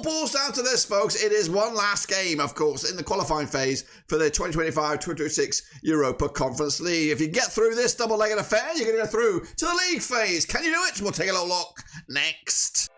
boils down to this, folks. It is one last game, of course, in the qualifying phase for the 2025-2026 Europa Conference League. If you get through this double-legged affair, you're going to go through to the league phase. Can you do it? We'll take a little look next.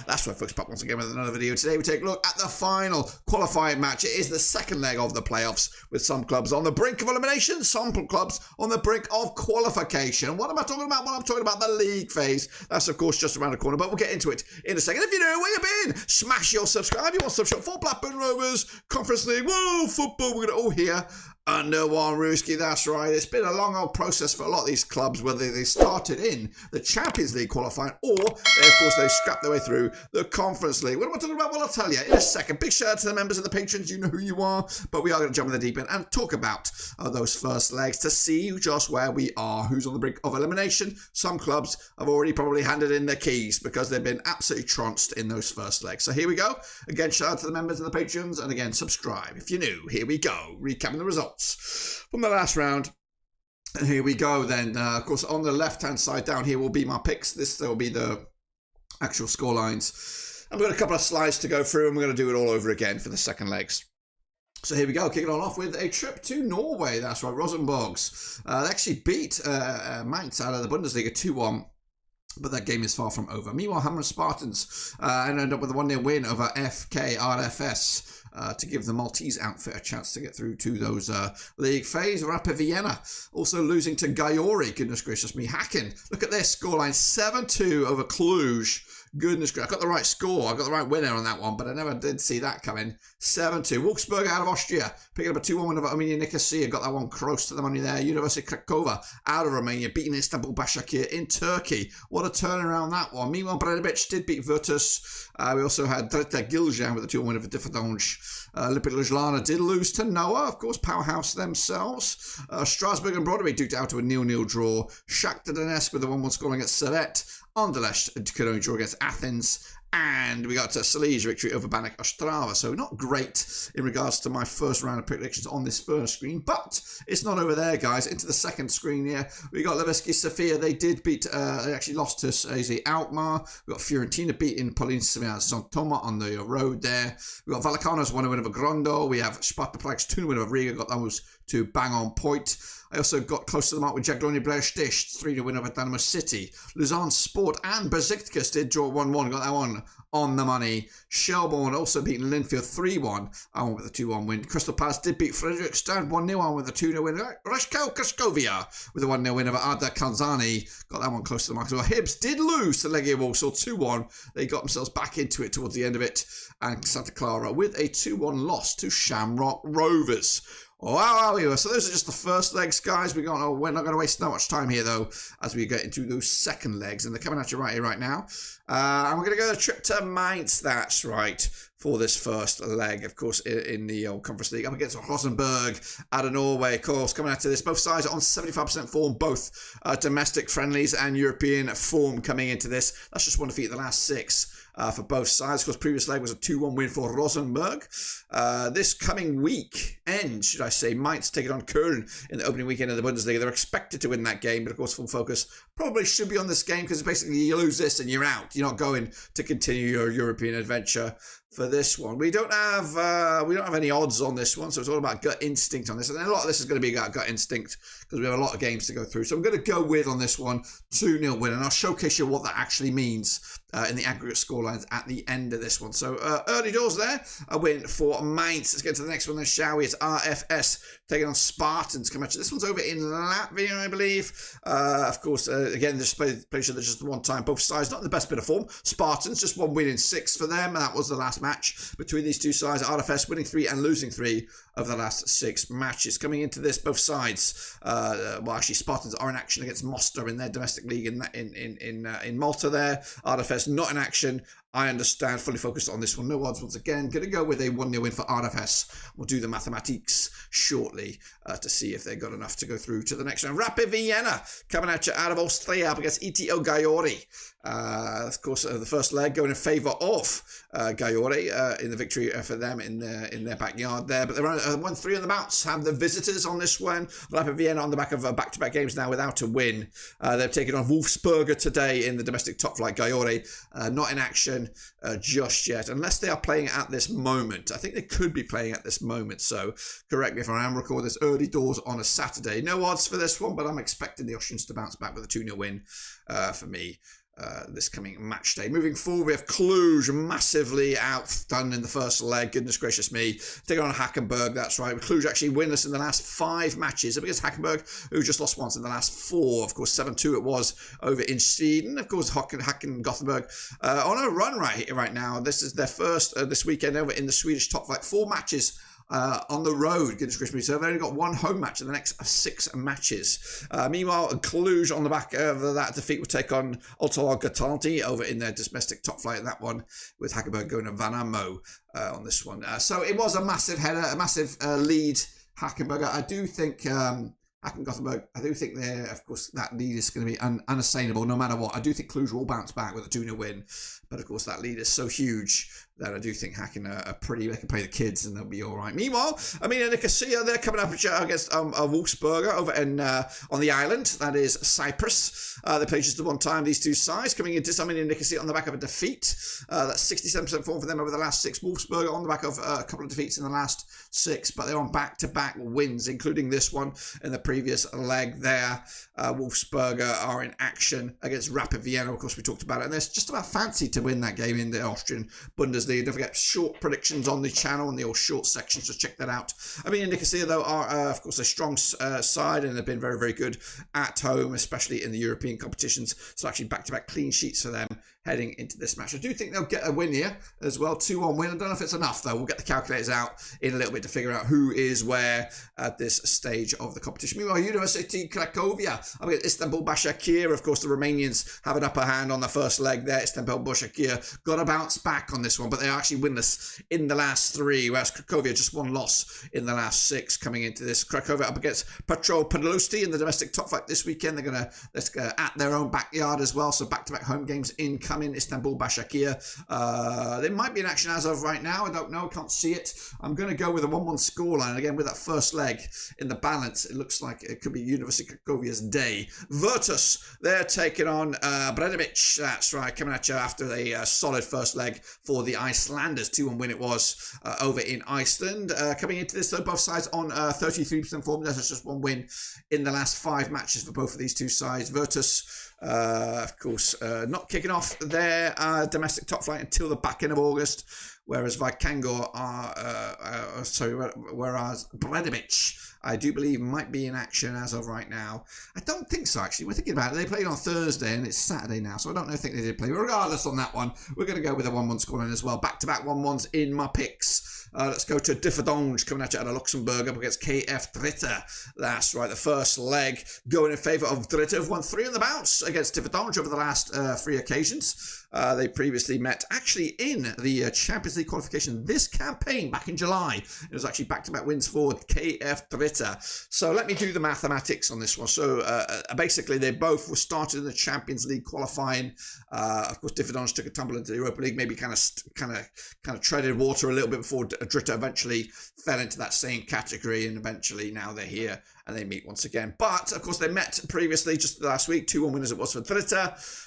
That's right, folks, back once again with another video. Today we take a look at the final qualifying match. It is the second leg of the playoffs, with some clubs on the brink of elimination, some clubs on the brink of qualification. What am I talking about? Well, I'm talking about the league phase. That's, of course, just around the corner, but we'll get into it in a second. If you know where you've been, smash your subscribe. You want sub shop for Blackburn Rovers, Conference League, whoa, football. We're going to all hear under one Ruski, that's right. It's been a long old process for a lot of these clubs, whether they started in the Champions League qualifying or, of course, they scrapped their way through the Conference League. What am I talking about? Well, I'll tell you in a second. Big shout out to the members and the patrons. You know who you are. But we are going to jump in the deep end and talk about those first legs to see just where we are, who's on the brink of elimination. Some clubs have already probably handed in their keys because they've been absolutely trounced in those first legs. So here we go. Again, shout out to the members and the patrons. And again, subscribe if you're new. Here we go. Recapping the results from the last round. And here we go then. Of course, on the left-hand side down here will be my picks. This will be the actual score lines. And we've got a couple of slides to go through, and we're going to do it all over again for the second legs. So here we go, kicking on off with a trip to Norway. That's right, Rosenborgs. They actually beat Mainz out of the Bundesliga 2-1. But that game is far from over. Meanwhile, Hamrun Spartans ended up with a 1-0 win over FK RFS. To give the Maltese outfit a chance to get through to those league phase. Rapid Vienna also losing to Győri. Goodness gracious me. Häcken. Look at this scoreline. 7-2 over Cluj. Goodness gracious. I got the right score. I got the right winner on that one, but I never did see that coming. 7-2. Wolfsberger out of Austria. Picking up a 2-1 win over Omonia Nikosia. Got that one close to the money there. Universitatea Craiova out of Romania. Beating İstanbul Başakşehir in Turkey. What a turnaround that one. Meanwhile, Brøndby did beat Virtus. We also had Győri with a 2-1 win over Differdange. Ljubljana did lose to Noah, of course, powerhouse themselves. Strasbourg and Brøndby duked out to a 0-0 draw. Shakhtar Donetsk with a 1-1 scoring at Servette. Anderlecht could only draw against Athens. And we got a Salij victory over Banek Ostrava. So not great in regards to my first round of predictions on this first screen. But it's not over there, guys. Into the second screen here. We got Levski Sofia. They did beat, they actually lost to AZ Alkmaar. We got Fiorentina beating Polincia St. Thomas on the road there. We got Vallecano's 1-0 win over Grondo. We have Sparta Prague's 2-0 win over Riga. Got those to bang on point. I also got close to the mark with Jagiellonian Beşiktaş, 3-0 win over Dynamo City. Lausanne-Sport and Beşiktaş did draw 1-1. Got that one on the money. Shelbourne also beating Linfield 3-1. I went with a 2-1 win. Crystal Palace did beat Fredrikstad 1-0 on with a 2-0 win. Rashko Kraskovia with a 1-0 win over Arda Kalzani. Got that one close to the mark as well. Hibs did lose to Legia Warsaw 2-1. They got themselves back into it towards the end of it. And Santa Clara with a 2-1 loss to Shamrock Rovers. Wow, so those are just the first legs, guys. We're not going to waste that much time here, though, as we get into those second legs. And they're coming at you right here, right now. And we're going to go on a trip to Mainz, that's right, for this first leg, of course, in the Conference League. Up against Rosenborg out of Norway, of course, coming out of this. Both sides are on 75% form, both domestic friendlies and European form coming into this. That's just one defeat in the last 6. For both sides. Of course, previous leg was a 2-1 win for Rosenborg. This coming weekend, should I say, Mainz take it on Köln in the opening weekend of the Bundesliga. They're expected to win that game, but of course, full focus probably should be on this game because basically you lose this and you're out. You're not going to continue your European adventure for this one. We don't have any odds on this one, so it's all about gut instinct on this. And a lot of this is going to be about gut instinct because we have a lot of games to go through. So I'm going to go with on this one 2-0 win, and I'll showcase you what that actually means in the aggregate scorelines at the end of this one. So early doors there, a win for Mainz. Let's get to the next one then, shall we? It's RFS taking on Spartans. Come at you. This one's over in Latvia, I believe. Of course, again, this play sure there's just one time. Both sides not in the best bit of form. Spartans just 1 win in 6 for them. That was the last match between these two sides. RFS winning 3 and losing 3 of the last 6 matches. Coming into this, both sides, well, actually, Spartans are in action against Mostar in their domestic league in Malta there. RFS not in action I understand, fully focused on this one. No odds once again. Going to go with a 1-0 win for RFS. We'll do the mathematics shortly to see if they got enough to go through to the next round. Rapid Vienna coming at you out of Austria up against ETO Győri. Of course, the first leg going in favour of Győri in the victory for them in their backyard there. But they're 1-3 on the bounce. Have the visitors on this one. Rapid Vienna on the back of back-to-back games now without a win. They've taken on Wolfsberger today in the domestic top flight. Győri not in action just yet, unless they are playing at this moment. I think they could be playing at this moment, so correct me if I am recording this early doors on a Saturday. No odds for this one, but I'm expecting the Austrians to bounce back with a 2-0 win for me. This coming match day. Moving forward, we have Cluj massively outdone in the first leg. Goodness gracious me. Taking on Hackenberg, that's right. Cluj actually winless in the last 5 matches. Up against Hackenberg, who just lost once in the last 4. Of course, 7-2 it was over in Sweden. Of course, Häcken Gothenburg on a run right now. This is their first this weekend over in the Swedish top flight. 4 matches on the road, goodness gracious me. So they've only got 1 home match in the next 6 matches. Meanwhile, Cluj on the back of that defeat will take on Alkmaar Gatanti over in their domestic top flight. That one with Hackenberg going to Vanamo on this one. So it was a massive header, a massive lead. Hackenberg, I do think Häcken Gothenburg, I do think they're, of course, that lead is going to be unassailable no matter what. I do think Cluj will bounce back with a 2-0 win. But of course, that lead is so huge that I do think Häcken are pretty, they can play the kids and they'll be all right. Meanwhile, Nikosia, they're coming up against Wolfsberger over in on the island, that is Cyprus. They played just the one time, these two sides, coming into Nikosia on the back of a defeat. That's 67% form for them over the last 6. Wolfsberger on the back of a couple of defeats in the last 6, but they're on back-to-back wins, including this one in the previous leg there. Wolfsberger are in action against Rapid Vienna, of course we talked about it, and they're just about fancy to win that game in the Austrian Bundesliga. Don't forget short predictions on the channel and the all short section, so check that out. Nikosia though are of course a strong side and have been very, very good at home, especially in the European competitions. So actually back-to-back clean sheets for them heading into this match. I do think they'll get a win here as well, 2-1 win. I don't know if it's enough though. We'll get the calculators out in a little bit to figure out who is where at this stage of the competition. Meanwhile, Universitatea Craiova, İstanbul Başakşehir, of course the Romanians have an upper hand on the first leg there. İstanbul Başakşehir got to bounce back on this one, but they're actually winless in the last 3, whereas Craiova just 1 loss in the last 6 coming into this. Craiova up against Petrol Podolski in the domestic top flight this weekend. They're going to at their own backyard as well, so back-to-back home games incoming. İstanbul Başakşehir. They might be in action as of right now. I don't know. I can't see it. I'm going to go with a 1-1 scoreline. Again, with that first leg in the balance, it looks like it could be Universitatea Craiovan's day. Virtus, they're taking on Brøndby. That's right, coming at you after a solid first leg for the Icelanders. 2-1 win it was over in Iceland. Coming into this, though, both sides on 33% form. There's just 1 win in the last 5 matches for both of these two sides. Virtus, of course, not kicking off their domestic top flight until the back end of August, whereas Vikingur whereas Brøndby, I do believe, might be in action as of right now. I don't think so, actually. We're thinking about it. They played on Thursday and it's Saturday now, so I don't think they did play. Regardless on that one, we're going to go with a 1-1 scoreline as well. Back-to-back 1-1s in my picks. Let's go to Differdange coming at you out of Luxembourg up against KF Dritte. That's right, the first leg going in favour of Dritte, who've won 3 on the bounce against Differdange over the last 3 occasions. They previously met actually in the Champions League qualification this campaign back in July. It was actually back-to-back wins for KF Dritte. So let me do the mathematics on this one. So basically they both were started in the Champions League qualifying. Of course, Differdange took a tumble into the Europa League, maybe kind of treaded water a little bit before Dritte eventually fell into that same category, and eventually now they're here and they meet once again. But of course they met previously just last week, 2-1 winners it was for Dritte.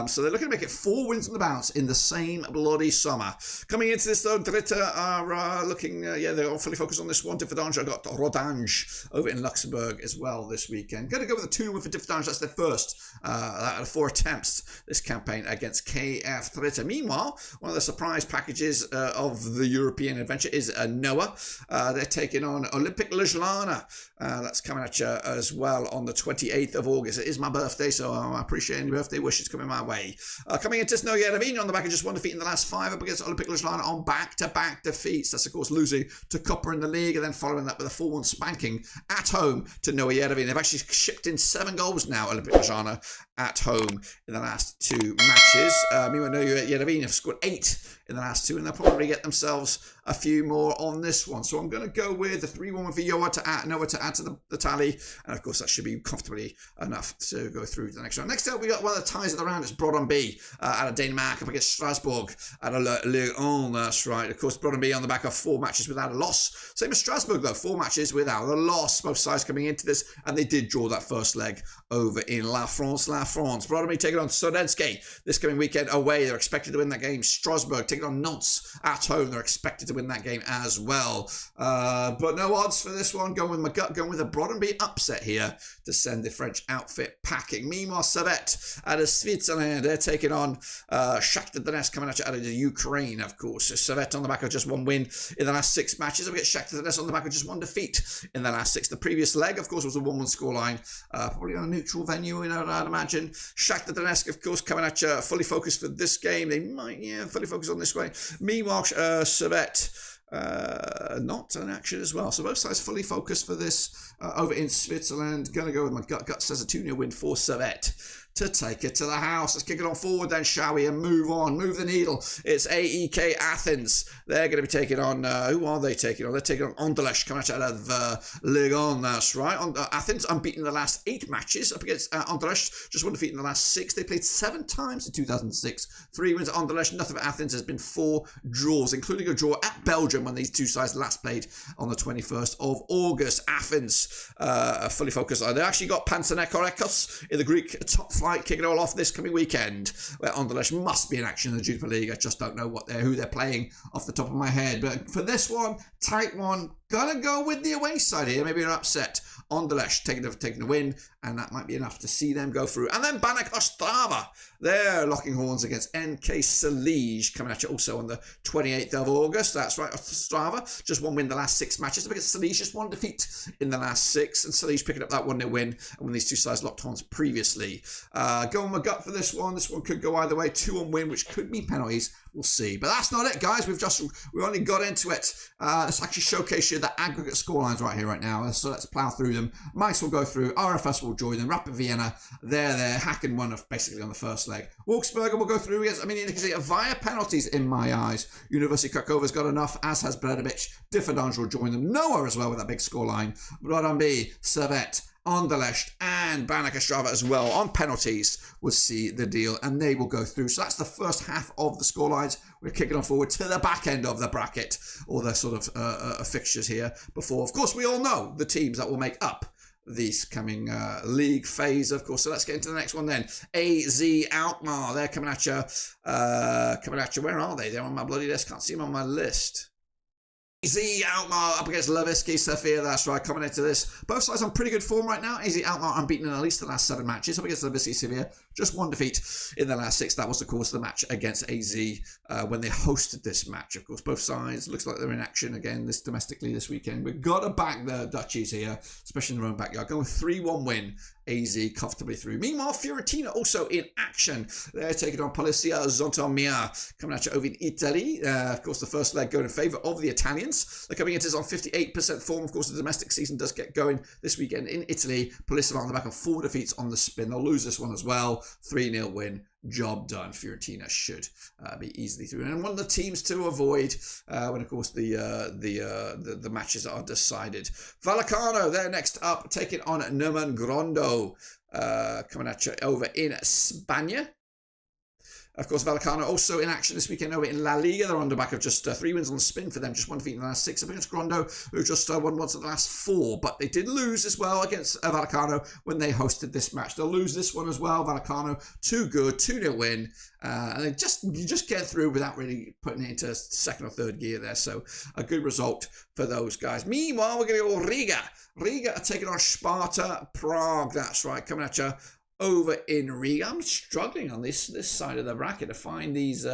So they're looking to make it 4 wins on the bounce in the same bloody summer. Coming into this though, Dritte are looking, they're all fully focused on this one. Differdange, I got Rodange over in Luxembourg as well this weekend. Going to go with a 2 win for Differdange. That's their first out of 4 attempts this campaign against KF Dritte. Meanwhile, one of the surprise packages of the European adventure is Noah. They're taking on Olympic Ljubljana. that's coming at you as well on the 28th of August. It is my birthday, so I appreciate any birthday wishes coming my way. Coming into this Noia Ravine on the back of just one defeat in the last 5 up against Olimpija Ljubljana on back-to-back defeats. That's, of course, losing to Copper in the league and then following that with a 4-1 spanking at home to Noia Ravine. They've actually shipped in 7 goals now, Olimpija Ljubljana, at home in the last 2 matches. Meanwhile, Noia Ravine have scored 8 in the last 2, and they'll probably get themselves a few more on this one. So I'm going to go with the 3-1 for Noah to add to the tally. And of course, that should be comfortably enough to go through to the next round. Next up, we got one of the ties of the round. It's Brøndby out of Denmark up against Strasbourg out of Ligue 1. That's right. Of course, Brøndby on the back of 4 matches without a loss. Same as Strasbourg, though. 4 matches without a loss. Both sides coming into this, and they did draw that first leg over in La France. Brøndby taking on Sudetski this coming weekend away. They're expected to win that game. Strasbourg taking on Nantes at home. They're expected to win that game as well. But no odds for this one. Going with my gut, going with a Brøndby upset here to send the French outfit packing. Meanwhile, Servette out of Switzerland, they're taking on Shakhtar Donetsk coming at you out of the Ukraine, of course. So Servette on the back of just 1 win in the last 6 matches. We get Shakhtar Donetsk on the back of just 1 defeat in the last 6. The previous leg, of course, was a 1-1 scoreline, probably on a neutral venue, I'd imagine. Shakhtar Donetsk, of course, coming at you fully focused for this game. They might, fully focus on this way. Meanwhile, Servette not in action as well. So both sides fully focused for this over in Switzerland. Going to go with my gut. Gut says a 2-0 win for Servette to take it to the house. Let's kick it on forward then, shall we? And move on. Move the needle. It's AEK Athens. They're going to be taking on, who are they taking on? They're taking on Anderlecht, coming out of Ligue 1, that's right. Athens unbeaten in the last 8 matches up against Anderlecht. Just 1 defeat in the last 6. They played 7 times in 2006. 3 wins at Anderlecht. Nothing for Athens. Has been 4 draws, including a draw at Belgium when these 2 sides last played on the 21st of August. Athens fully focused. They actually got Panathinaikos in the Greek top flight, kicking it all off this coming weekend, where Anderlecht must be in action in the Europa League. I just don't know who they're playing off the top of my head. But for this one, tight one, gonna go with the away side here. Maybe an upset. Anderlecht taking the win, and that might be enough to see them go through. And then Banek Ostrava, they're locking horns against NK Salij, coming at you also on the 28th of August. That's right, Ostrava, just 1 win the last 6 matches. Because Salij just 1 defeat in the last 6, and Salij picking up that 1-0 win, and when these 2 sides locked horns previously. Going with my gut for this one. This one could go either way. 2-1 win, which could be penalties. We'll see. But that's not it, guys. We only got into it. Let's actually showcase you the aggregate scorelines right here, right now. So let's plough through them. Mice will go through. RFS will join them. Rapid Vienna, they're there. Häcken won basically on the first leg. Wolfsberger will go through against Nikosia via penalties in my eyes. Universitatea Craiova got enough, as has Brøndby. Differdange will join them. Noah as well with that big scoreline. Brøndby, Servette, Anderlecht and Banek Ostrava as well on penalties will see the deal, and they will go through. So that's the first half of the scorelines. We're kicking on forward to the back end of the bracket, or the sort of fixtures here before. Of course, we all know the teams that will make up this coming league phase, of course. So let's get into the next one then. AZ Alkmaar, they're coming at you. Where are they? They're on my bloody list. Can't see them on my list. AZ Alkmaar up against Levski, Sofia, that's right, coming into this. Both sides on pretty good form right now. AZ Alkmaar unbeaten in at least the last 7 matches. Up against Levski, Sofia, just 1 defeat in the last 6. That was, of course, the match against AZ when they hosted this match. Of course, both sides, looks like they're in action again domestically this weekend. We've got to back the Dutchies here, especially in their own backyard. Going with 3-1 win. AZ comfortably through. Meanwhile, Fiorentina also in action. They're taking on Polizia Zontomia, coming at you over in Italy. Of course, the first leg going in favour of the Italians. They're coming into this on 58% form. Of course, the domestic season does get going this weekend in Italy. Polizia on the back of 4 defeats on the spin. They'll lose this one as well. 3-0 win. Job done. Fiorentina should be easily through, and one of the teams to avoid when, of course, the matches are decided. Vallecano, they're next up, taking on Nerman Grondo, coming at you over in Spain. Of course, Vallecano also in action this weekend over in La Liga. They're on the back of just 3 wins on the spin for them, just 1 defeat in the last 6 against Grondo, who just won once in the last 4. But they did lose as well against Vallecano when they hosted this match. They'll lose this one as well. Vallecano, too good, 2-0 win. And you just get through without really putting it into 2nd or 3rd gear there. So a good result for those guys. Meanwhile, we're going to go Riga. Riga are taking on Sparta Prague. That's right, coming at you over in Riga. I'm struggling on this side of the bracket to find these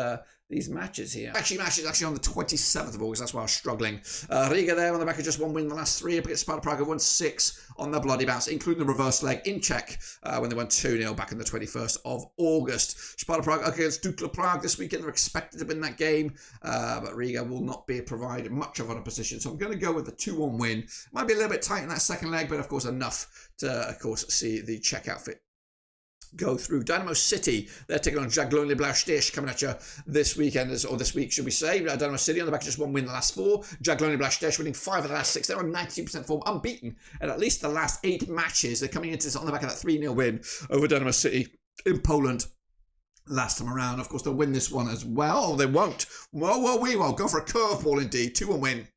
matches here. Matches on the 27th of August. That's why I was struggling. Riga there on the back of just one win in the last 3. Up against Sparta Prague, won 6 on the bloody bounce, including the reverse leg in Czech when they won 2-0 back on the 21st of August. Sparta Prague against Dukla Prague this weekend. They're expected to win that game, but Riga will not be provided much of an opposition. So I'm going to go with the 2-1 win. Might be a little bit tight in that second leg, but of course enough to, of course, see the Czech outfit go through. Dynamo City, they're taking on Jagiellonian Blau-Stich coming at you this weekend, or this week, should we say. Dynamo City on the back of just one win in the last 4. Jagiellonian Blau-Stich winning 5 of the last 6. They're on 92% form, unbeaten at least the last 8 matches. They're coming into this on the back of that 3-0 win over Dynamo City in Poland last time around. Of course, they'll win this one as well. They won't. Well, we won't. Go for a curveball indeed. 2-1 win.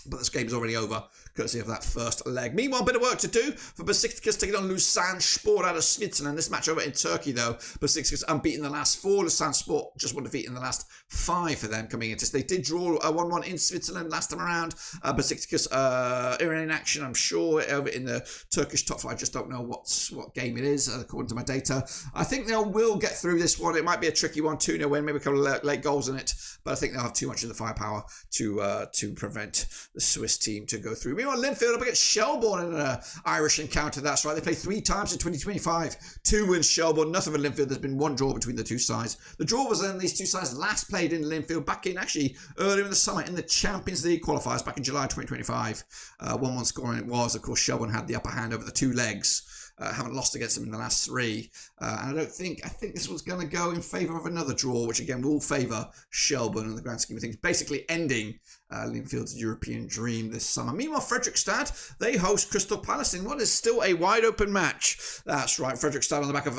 But this game's already over, courtesy of that first leg. Meanwhile, a bit of work to do for Beşiktaş taking on Lausanne-Sport out of Switzerland. This match over in Turkey, though. Beşiktaş unbeaten in the last 4. Lausanne-Sport just one defeat in the last 5 for them coming into this. They did draw a 1-1 in Switzerland last time around. Beşiktaş are in action, I'm sure, over in the Turkish top 5. I just don't know what game it is, according to my data. I think they will get through this one. It might be a tricky one, 2-0 win, maybe a couple of late goals in it. But I think they'll have too much of the firepower to prevent the Swiss team to go through. Meanwhile, Linfield up against Shelbourne in an Irish encounter. That's right. They played 3 times in 2025. 2 wins Shelbourne, nothing for Linfield. There's been 1 draw between the 2 sides. The draw was then these 2 sides last played in Linfield back in actually earlier in the summer in the Champions League qualifiers back in July 2025. 1-1 scoring it was. Of course, Shelbourne had the upper hand over the 2 legs. Haven't lost against them in the last 3. And I think this was going to go in favour of another draw, which again will favour Shelbourne in the grand scheme of things, basically ending Linfield's European dream this summer. Meanwhile, Fredrikstad, they host Crystal Palace in what is still a wide open match. That's right, Fredrikstad on the back of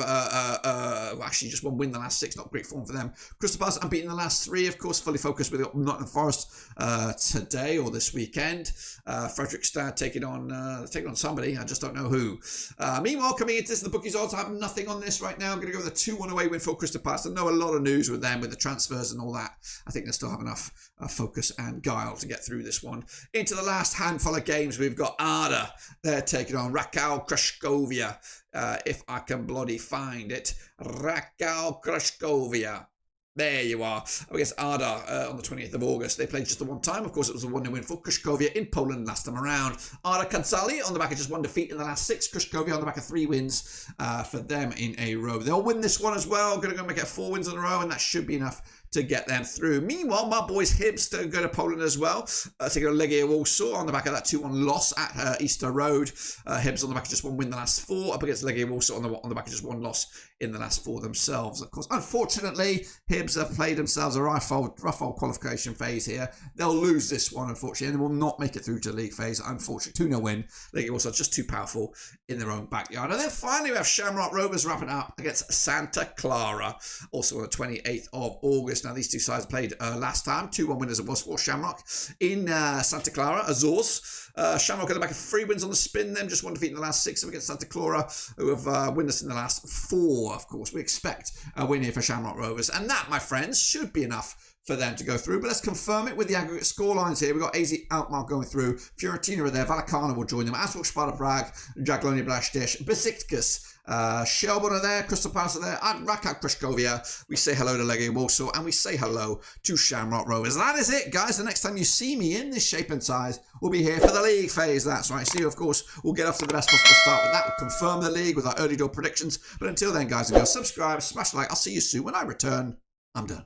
actually just 1 win the last 6, not great form for them. Crystal Palace unbeaten the last 3, of course, fully focused with Nottingham Forest today or this weekend. Fredrikstad taking on somebody, I just don't know who. Meanwhile, coming into this, the bookies odds have nothing on this right now. I'm going to go with a 2-1 away win for Crystal Palace. I know a lot of news with them, with the transfers and all that. I think they still have enough focus and guile to get through this one. Into the last handful of games, we've got Arda. They're taking on Rakal Kraskovia. If I can bloody find it. Rakal Kraskovia. There you are. Against Arda on the 20th of August. They played just the 1 time. Of course, it was a 1-0 win for Kraskovia in Poland last time around. Arda Kadzali on the back of just 1 defeat in the last 6. Kraskovia on the back of 3 wins for them in a row. They'll win this one as well. Going to go make it 4 wins in a row, and that should be enough to get them through. Meanwhile, my boys Hibs to go to Poland as well. Taking on Legia Warsaw on the back of that 2-1 loss at Easter Road. Hibs on the back of just 1 win the last 4. Up against Legia Warsaw on the back of just 1 loss in the last 4 themselves. Of course, unfortunately, Hibs have played themselves a rough old qualification phase here. They'll lose this one, unfortunately, and they will not make it through to the league phase. Unfortunately, 2-0 win. Legia Warsaw just too powerful in their own backyard. And then finally, we have Shamrock Rovers wrapping up against Santa Clara, also on the 28th of August. Now, these 2 sides played last time. 2-1 winners it was for Shamrock in Santa Clara, Azores. Shamrock at the back of 3 wins on the spin, then just 1 defeat in the last 6 against Santa Clara, who have winners in the last 4. Of course, we expect a win here for Shamrock Rovers, and that, my friends, should be enough for them to go through. But let's confirm it with the aggregate scorelines here. We've got AZ Alkmaar going through. Fiorentina are there. Vallecano will join them. As will Sparta Prague, Jagiellonian Blau-Stich, Beşiktaş, Shelbourne are there. Crystal Palace are there. And Rakal Kraskovia. We say hello to Legia Warsaw, and we say hello to Shamrock Rovers. That is it, guys. The next time you see me in this shape and size, we'll be here for the league phase. That's right. See, of course, we'll get off to the best possible start with that. We'll confirm the league with our early door predictions. But until then, guys and girls, subscribe, smash a like. I'll see you soon. When I return, I'm done.